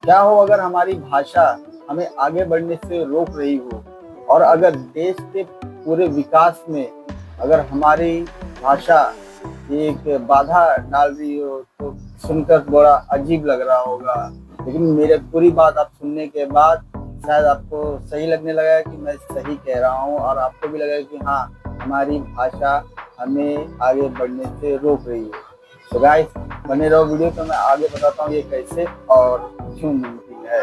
क्या हो अगर हमारी भाषा हमें आगे बढ़ने से रोक रही हो, और अगर देश के पूरे विकास में अगर हमारी भाषा एक बाधा डाल रही हो, तो सुनकर बड़ा अजीब लग रहा होगा। लेकिन मेरे पूरी बात आप सुनने के बाद शायद आपको सही लगने लगा कि मैं सही कह रहा हूँ, और आपको भी लगा कि हाँ, हमारी भाषा हमें आगे बढ़ने से रोक रही है। तो गाइस, बने रहो वीडियो तो मैं आगे बताता हूँ ये कैसे और क्यों मुमकिन है।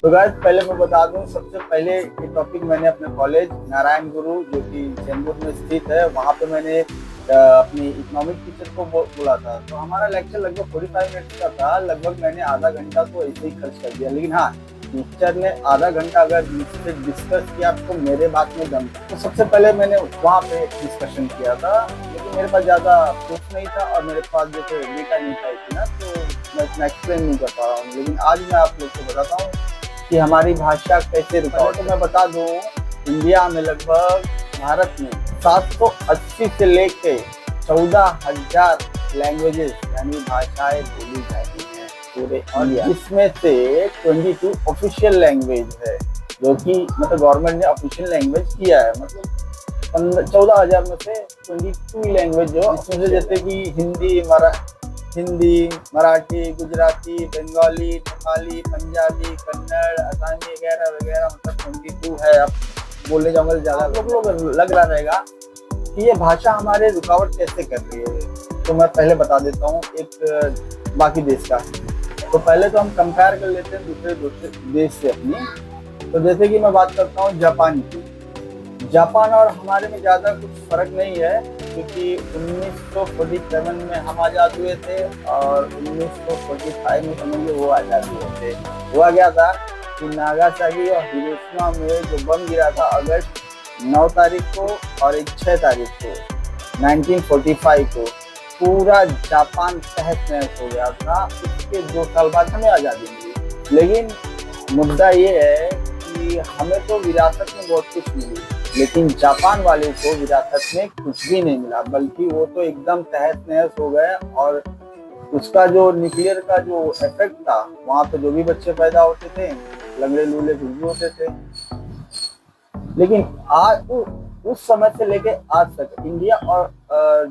तो गाइस, पहले मैं बता दूं, सबसे पहले ये टॉपिक मैंने अपने कॉलेज नारायण गुरु जो कि चेंबूर में स्थित है, वहाँ पे मैंने अपनी इकोनॉमिक टीचर को बोला था। तो हमारा लेक्चर लगभग 45 मिनट का था। लगभग मैंने आधा घंटा तो ऐसे ही खर्च कर दिया। लेकिन हाँ, टीचर ने आधा घंटा अगर मुझसे डिस्कस किया तो मेरे बात में दम। तो सबसे पहले मैंने वहाँ पे डिस्कशन किया था, लेकिन मेरे पास ज़्यादा प्रूफ नहीं था और मेरे पास जैसे डेटा नहीं था इतना, तो मैं एक्सप्लेन नहीं कर पा रहा हूँ। लेकिन आज मैं आप लोग को बताता हूँ कि हमारी भाषा कैसे रुकावट। तो मैं बता दूँ, इंडिया में लगभग भारत में 780 से लेके 14,000 लैंग्वेजेस यानी भाषाएं बोली जाती हैं पूरे इंडिया, जिसमें से 22 ऑफिशियल लैंग्वेज है, जो कि मतलब गवर्नमेंट ने ऑफिशियल लैंग्वेज किया है। मतलब 14,000 में से 22 लैंग्वेज जो, इसमें से जैसे कि हिंदी, मराठी, गुजराती, बंगाली, नेपाली, पंजाबी, कन्नड़, असमी वगैरह वगैरह, मतलब 22 है। अब बोलने जाऊंगा ज़्यादा आप लोग लग रहा रहेगा कि ये भाषा हमारे रुकावट कैसे कर रही है। तो मैं पहले बता देता हूँ एक बाकी देश का। तो पहले तो हम कंपेयर कर लेते हैं दूसरे देश से अपनी। तो जैसे कि मैं बात करता हूँ जापान की। जापान और हमारे में ज़्यादा कुछ फर्क नहीं है, क्योंकि 1947 में हम आज़ाद हुए थे और 1945 में समझिए वो आज़ाद हुए थे। हुआ क्या था कि नागासाकी और हिरोशिमा में जो बम गिरा था अगस्त 9 तारीख को और 6 तारीख को 1945 को, पूरा जापान तहस नहस हो गया था। इसके 2 साल बाद हमें आज़ादी मिली। लेकिन मुद्दा ये है कि हमें तो विरासत में बहुत कुछ मिली, लेकिन जापान वाले को विरासत में कुछ भी नहीं मिला, बल्कि वो तो एकदम तहस नहस हो गए। और उसका जो न्यूक्लियर का जो इफेक्ट था, वहाँ पे जो भी बच्चे पैदा होते थे लंगड़े लूले कुछ भी होते थे। लेकिन आज उस समय से लेके आज तक इंडिया और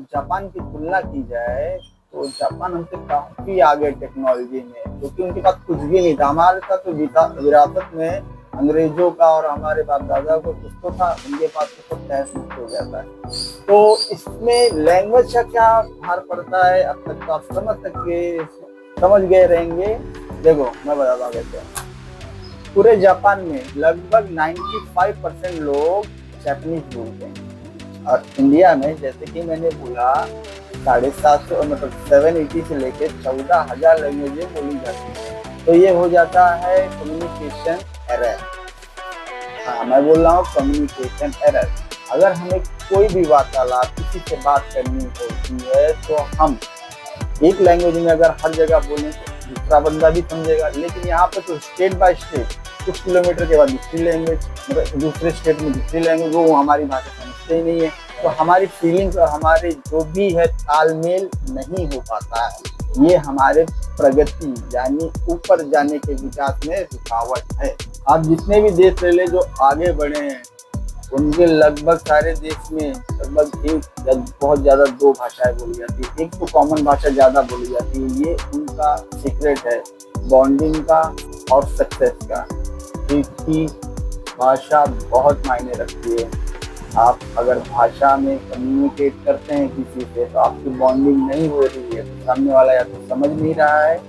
जापान की तुलना की जाए तो जापान हमसे काफी आगे टेक्नोलॉजी में, क्योंकि उनके पास कुछ भी नहीं था। हमारे साथ तो विरासत में अंग्रेजों का और हमारे बाप दादा को कुछ तो था, उनके पास तो सब तहस नहस हो जाता है। तो इसमें लैंग्वेज का क्या भार पड़ता है, अब तक तो आप समझ गए रहेंगे। देखो मैं बताता हूँ कैसे। पूरे जापान में लगभग 95% लोग जापानीज बोलते हैं, और इंडिया में जैसे कि मैंने बोला 750 मतलब 780 से लेके 14,000 लैंग्वेजें बोली जाती है। तो ये हो जाता है कम्युनिकेशन एरर। हाँ, मैं बोल रहा हूँ कम्युनिकेशन एरर। अगर हमें कोई भी वार्तालाप किसी से बात करनी होती है तो हम एक लैंग्वेज में अगर हर जगह बोलें तो दूसरा बंदा भी समझेगा। लेकिन यहाँ पे तो स्टेट बाय स्टेट कुछ किलोमीटर के बाद दूसरी लैंग्वेज, मतलब दूसरे स्टेट में दूसरी लैंग्वेज, वो हमारी भाषा समझते ही नहीं है। तो हमारी फीलिंग्स और हमारे जो भी है तालमेल नहीं हो पाता है। ये हमारे प्रगति यानी ऊपर जाने के विकास में रुकावट है। आप जितने भी देश ले लें जो आगे बढ़े हैं, उनके लगभग सारे देश में लगभग एक या बहुत ज़्यादा 2 भाषाएं बोली जाती है। एक तो कॉमन भाषा ज़्यादा बोली जाती है। ये उनका सीक्रेट है बॉन्डिंग का और सक्सेस का, क्योंकि भाषा बहुत मायने रखती है। आप अगर भाषा में कम्युनिकेट करते हैं किसी से तो आपकी बॉन्डिंग नहीं हो रही है, तो सामने वाला या तो समझ नहीं रहा है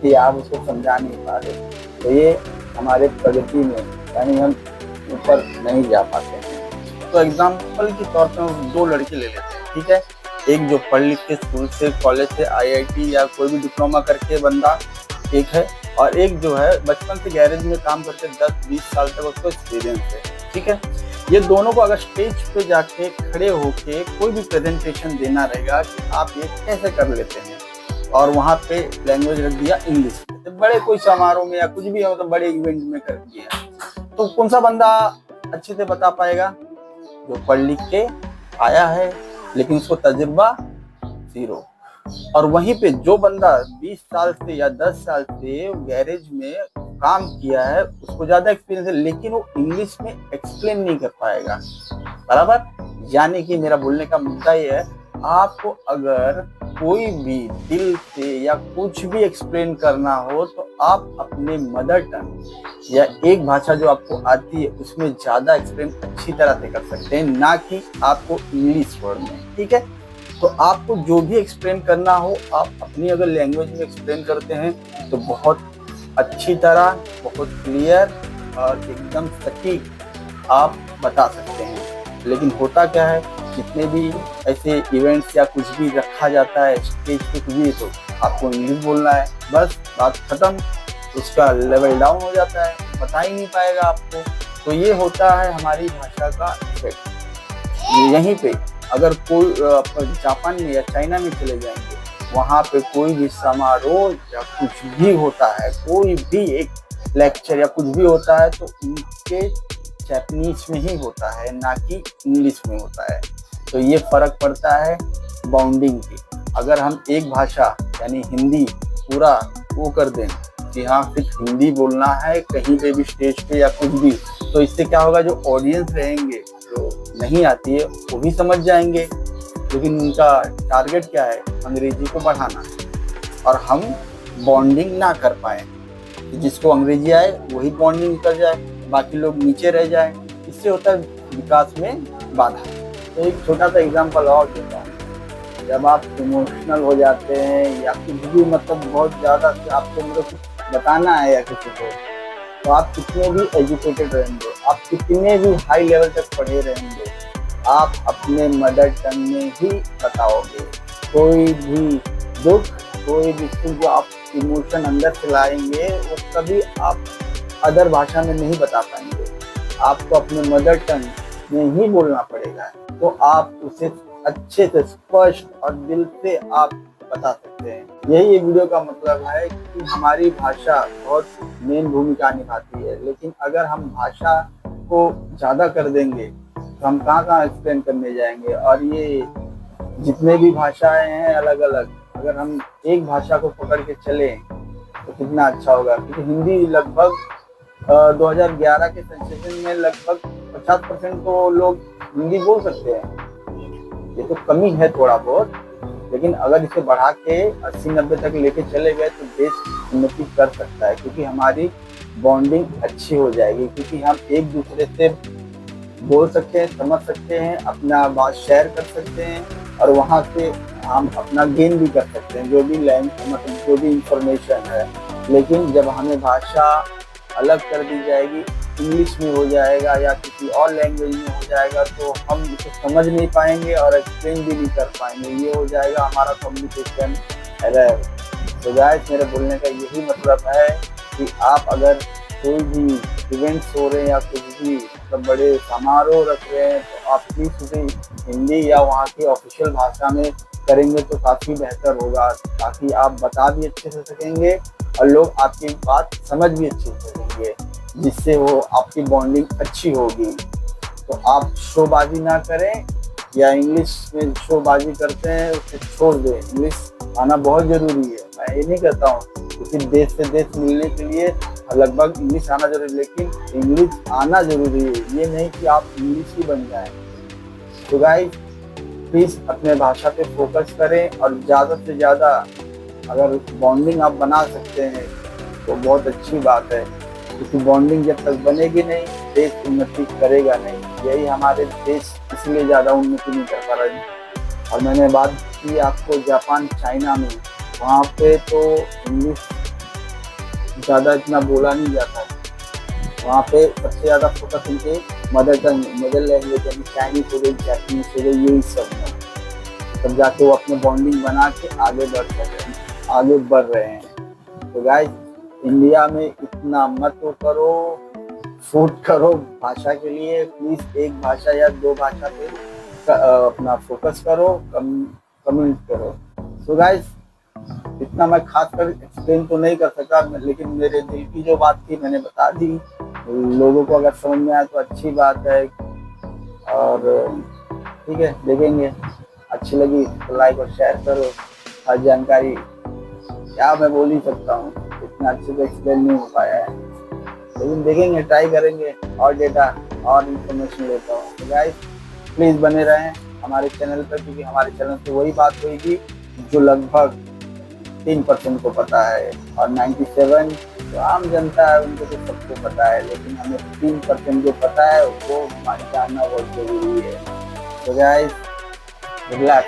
कि आप उसको समझा नहीं पा रहे। तो ये हमारे प्रगति में यानी हम ऊपर नहीं जा पाते हैं। तो एग्जाम्पल के तौर पर हम 2 लड़के ले लेते हैं, ठीक है। एक जो पढ़ लिख के स्कूल से, कॉलेज से, IIT या कोई भी डिप्लोमा करके बंदा एक है, और एक जो है बचपन से गैरेज में काम करके 10-20 साल तक उसको एक्सपीरियंस है, ठीक है। ये दोनों को अगर स्टेज पे जाके खड़े होके कोई भी प्रेजेंटेशन देना रहेगा कि आप ये कैसे कर लेते हैं, और वहाँ पे लैंग्वेज रख दिया इंग्लिश, तो बड़े कोई समारोह में या कुछ भी हो तो बड़े इवेंट में कर दिया, तो कौन सा बंदा अच्छे से बता पाएगा? जो पढ़ लिख के आया है लेकिन उसको तजुर्बा 0। और वहीं पे जो बंदा 20 साल से या 10 साल से गैरेज में काम किया है उसको ज्यादा एक्सपीरियंस है, लेकिन वो इंग्लिश में एक्सप्लेन नहीं कर पाएगा। बराबर, यानी कि मेरा बोलने का मुद्दा ये है, आपको अगर कोई भी दिल से या कुछ भी एक्सप्लेन करना हो तो आप अपने मदर टंग या एक भाषा जो आपको आती है उसमें ज्यादा एक्सप्लेन अच्छी तरह से कर सकते हैं, ना कि आपको इंग्लिश वर्ड में। ठीक है, तो आपको जो भी एक्सप्लेन करना हो आप अपनी अगर लैंग्वेज में एक्सप्लेन करते हैं तो बहुत अच्छी तरह, बहुत क्लियर और एकदम सटीक आप बता सकते हैं। लेकिन होता क्या है, जितने भी ऐसे इवेंट्स या कुछ भी रखा जाता है स्टेज पे कुछ भी, तो आपको इंग्लिश बोलना है, बस बात खत्म, उसका लेवल डाउन हो जाता है, बता ही नहीं पाएगा आपको। तो ये होता है हमारी भाषा का इफेक्ट। यहीं पे अगर कोई जापान में या चाइना में चले जाएंगे, वहाँ पे कोई भी समारोह या कुछ भी होता है, कोई भी एक लेक्चर या कुछ भी होता है तो उनके जापानीज में ही होता है, ना कि इंग्लिश में होता है। तो ये फर्क पड़ता है बाउंडिंग की। अगर हम एक भाषा यानी हिंदी पूरा वो कर दें कि हाँ सिर्फ हिंदी बोलना है कहीं पे भी स्टेज पे या कुछ भी, तो इससे क्या होगा, जो ऑडियंस रहेंगे जो नहीं आती है वो भी समझ जाएंगे, लेकिन उनका टारगेट क्या है, अंग्रेजी को बढ़ाना, और हम बॉन्डिंग ना कर पाए। जिसको अंग्रेजी आए वही बॉन्डिंग कर जाए, बाकी लोग नीचे रह जाए, इससे होता है विकास में बाधा। तो एक छोटा सा एग्जांपल और देता हूँ, जब आप इमोशनल हो जाते हैं या कुछ भी, मतलब बहुत ज़्यादा आपको मतलब कुछ बताना है या किसी को, तो आप कितने भी एजुकेटेड रहेंगे, आप कितने भी हाई लेवल तक पढ़े रहेंगे, आप अपने मदर टंग में ही बताओगे। कोई भी दुख, कोई भी सुख जो आप इमोशन अंदर से लाएंगे वो कभी आप अदर भाषा में नहीं बता पाएंगे, आपको अपने मदर टंग में ही बोलना पड़ेगा। तो आप उसे अच्छे से स्पष्ट और दिल से आप बता सकते हैं। यही एक वीडियो का मतलब है कि हमारी भाषा बहुत मेन भूमिका निभाती है, लेकिन अगर हम भाषा को ज़्यादा कर देंगे तो हम कहाँ एक्सप्लेन करने जाएंगे। और ये जितने भी भाषाएं हैं अलग अलग, अगर हम एक भाषा को पकड़ के चले तो कितना अच्छा होगा। क्योंकि हिंदी लगभग 2011 के सेंसेशन में लगभग 50% तो लोग हिंदी बोल सकते हैं। ये तो कमी है थोड़ा बहुत, लेकिन अगर इसे बढ़ा के 80-90 तक लेके चले गए तो देश उन्नति कर सकता है, क्योंकि हमारी बॉन्डिंग अच्छी हो जाएगी, क्योंकि हम एक दूसरे से बोल सकते हैं, समझ सकते हैं, अपना बात शेयर कर सकते हैं, और वहाँ से हम अपना गेन भी कर सकते हैं जो भी लैंग्वेज, मतलब जो भी इंफॉर्मेशन है। लेकिन जब हमें भाषा अलग कर दी जाएगी, इंग्लिश में हो जाएगा या किसी और लैंग्वेज में हो जाएगा, तो हम इसे समझ नहीं पाएंगे और एक्सप्लेन भी नहीं कर पाएंगे। ये हो जाएगा हमारा कम्युनिकेशन एरर। तो गाइस, मेरे बोलने का यही मतलब है कि आप अगर कोई भी इवेंट्स हो रहे हैं या कुछ भी मतलब बड़े समारोह रख रहे हैं, तो आप प्लीज उसे हिंदी या वहाँ की ऑफिशियल भाषा में करेंगे तो काफ़ी बेहतर होगा, ताकि आप बता भी अच्छे से सकेंगे और लोग आपकी बात समझ भी अच्छे से सकेंगे, जिससे वो आपकी बॉन्डिंग अच्छी होगी। तो आप शोबाजी ना करें, या इंग्लिश में शोबाजी करते हैं उसे छोड़ दें। इंग्लिश आना बहुत ज़रूरी है, मैं ये नहीं कहता हूँ, क्योंकि देश से देश मिलने के लिए लगभग इंग्लिश आना जरूरी है, लेकिन इंग्लिश आना जरूरी है, ये नहीं कि आप इंग्लिश ही बन जाएं। तो गाइस, प्लीज़ अपने भाषा पे फोकस करें, और ज़्यादा से ज़्यादा अगर बॉन्डिंग आप बना सकते हैं तो बहुत अच्छी बात है, क्योंकि बॉन्डिंग जब तक बनेगी नहीं, देश उन्नति करेगा नहीं। यही हमारे देश इसलिए ज़्यादा उन्नति नहीं कर पा रहा है। और मैंने बात की आपको जापान चाइना में, वहाँ पे तो इंग्लिश ज़्यादा इतना बोला नहीं जाता है, वहाँ पे सबसे ज़्यादा फोकस उनके मदर टंग, मदर लैंग्वेज यानी चाइनीज हो गई, जापानीज हो गई, यही सब में तब जाके वो अपने बॉन्डिंग बना के आगे बढ़ रहे हैं। तो गाइस, इंडिया में इतना मत करो, फूट करो भाषा के लिए। प्लीज़ एक भाषा या दो भाषा पे अपना फोकस करो, कम्युनिकेट करो। सो गाइस, इतना मैं खासकर एक्सप्लेन तो नहीं कर सका, लेकिन मेरे दिल की जो बात थी मैंने बता दी। लोगों को अगर समझ में आए तो अच्छी बात है, और ठीक है, देखेंगे। अच्छी लगी तो लाइक और शेयर करो। हर जानकारी क्या मैं बोल ही सकता हूँ, इतना अच्छे से एक्सप्लेन नहीं हो पाया है, लेकिन देखेंगे, ट्राई करेंगे और डेटा और इन्फॉर्मेशन लेता हूँ। तो गाइस प्लीज़ बने रहें हमारे चैनल पर, क्योंकि हमारे चैनल पे वही बात होगी जो लगभग 3% को पता है, और 97 जो आम जनता है उनको तो सबको पता है, लेकिन हमें 3% जो पता है वो जानना बहुत जरूरी है। तो गाइस गुड लक।